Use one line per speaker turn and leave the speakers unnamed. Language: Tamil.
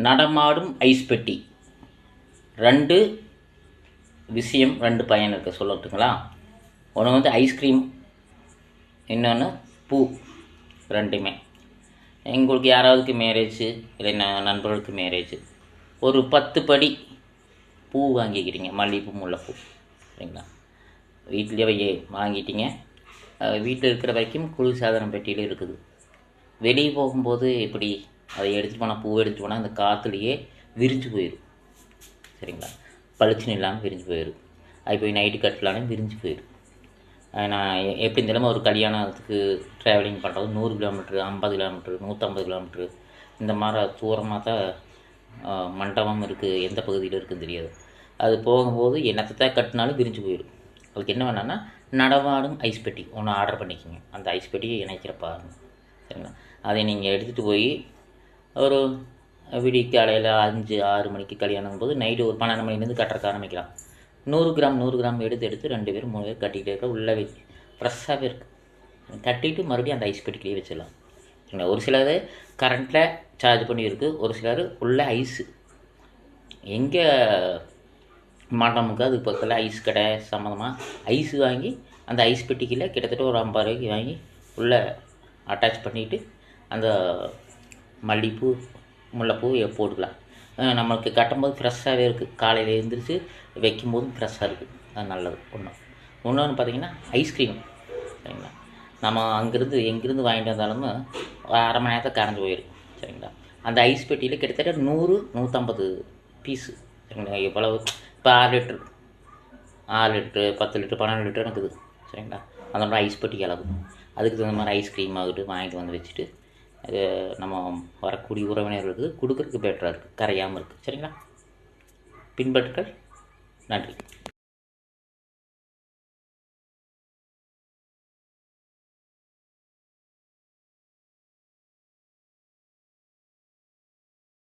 நடமாடும் ஐஸ் பெட்டி. 2 விஷயம், 2 பயன் இருக்குது. சொல்லட்டுங்களா? ஒன்று வந்து ஐஸ்கிரீம், இன்னொன்று பூ. ரெண்டுமே எங்களுக்கு யாராவதுக்கு மேரேஜு இல்லை நண்பர்களுக்கு மேரேஜு, ஒரு 10 படி பூ வாங்கிக்கிறீங்க. மல்லிகைப்பூ, முல்லைப்பூ, சரிங்களா? வீட்டிலேயே வாங்கிட்டீங்க. வீட்டில் இருக்கிற வரைக்கும் குளிர்சாதன பெட்டியில் இருக்குது. வெளியே போகும்போது எப்படி அதை எடுத்துகிட்டு போனால், பூவை எடுத்துகிட்டு போனால் அந்த காற்றுலையே விரிஞ்சு போயிடும், சரிங்களா? பளிச்சுன்னு இல்லாமல் விரிஞ்சு போயிடும். அது போய் நைட்டு கட்டலான்னு விரிஞ்சு போயிடும். நான் எப்படி இருந்தாலும் ஒரு கல்யாணத்துக்கு ட்ராவலிங் பண்ணுறது 100 கிலோமீட்ரு, 50 கிலோமீட்ரு, 150 கிலோமீட்ரு, இந்த மாதிரி தூரமாக தான் மண்டபம் இருக்குது. எந்த பகுதியில் இருக்குதுன்னு தெரியாது. அது போகும்போது என்னத்தை தான் கட்டினாலும் விரிஞ்சு போயிடும். அதுக்கு என்ன வேணான்னா நடமாடும் ஐஸ் பெட்டி ஒன்று ஆர்டர் பண்ணிக்கோங்க. அந்த ஐஸ் பெட்டியை இணைக்கிற பாருங்க, சரிங்களா? அதை நீங்கள் எடுத்துகிட்டு போய் ஒரு விடிய காலையில் 5-6 மணிக்கு கல்யாணம் போது நைட்டு ஒரு 12 மணிலேருந்து கட்டுறக்க ஆரம்பிக்கலாம். 100 கிராம் எடுத்து 2 பேர் 3 பேர் கட்டிக்கிட்டே இருக்க உள்ளே வச்சு ஃப்ரெஷ்ஷாகவே இருக்குது. கட்டிட்டு மறுபடியும் அந்த ஐஸ் பெட்டிக்கிலேயே வச்சிடலாம். ஒரு சிலது கரண்ட்டில் சார்ஜ் பண்ணி இருக்குது, ஒரு சிலர் உள்ள ஐஸு. எங்கே மண்டபமுக்கு அதுக்கு பக்கத்தில் ஐஸ் கடை சம்மந்தமாக ஐஸு வாங்கி அந்த ஐஸ் பெட்டிக்கில் கிட்டத்தட்ட ஒரு 50 ரூபாய்க்கு வாங்கி உள்ளே அட்டாச் பண்ணிவிட்டு அந்த மல்லிகைப்பூ, முல்லைப்பூ போட்டுக்கலாம். நம்மளுக்கு கட்டும்போது ஃப்ரெஷ்ஷாகவே இருக்குது. காலையில் எழுந்திரிச்சு வைக்கும்போதும் ஃப்ரெஷ்ஷாக இருக்குது. அது நல்லது. இன்னொன்று பார்த்திங்கன்னா ஐஸ்கிரீம், சரிங்களா? நம்ம எங்கேருந்து வாங்கிட்டு வந்தாலும் அரை மணி நேரத்தில் கரைஞ்சி போயிடும், சரிங்களா? அந்த ஐஸ் பெட்டியில் கிட்டத்தட்ட 100-150 பீஸு, சரிங்களா? எவ்வளவு இப்போ 6 லிட்ரு 10 லிட்ரு 12 லிட்டர் இருக்குது, சரிங்களா? அந்த மாதிரி ஐஸ் பெட்டி அளவு. அதுக்கு தகுந்த மாதிரி ஐஸ்கிரீம் ஆகிட்டு வாங்கிட்டு வந்து வச்சுட்டு நம்ம வரக்கூடிய உறவினர்களுக்கு கொடுக்குறதுக்கு பெட்டராக இருக்குது, கரையாமல் இருக்குது, சரிங்களா? பின்பற்றுங்கள். நன்றி.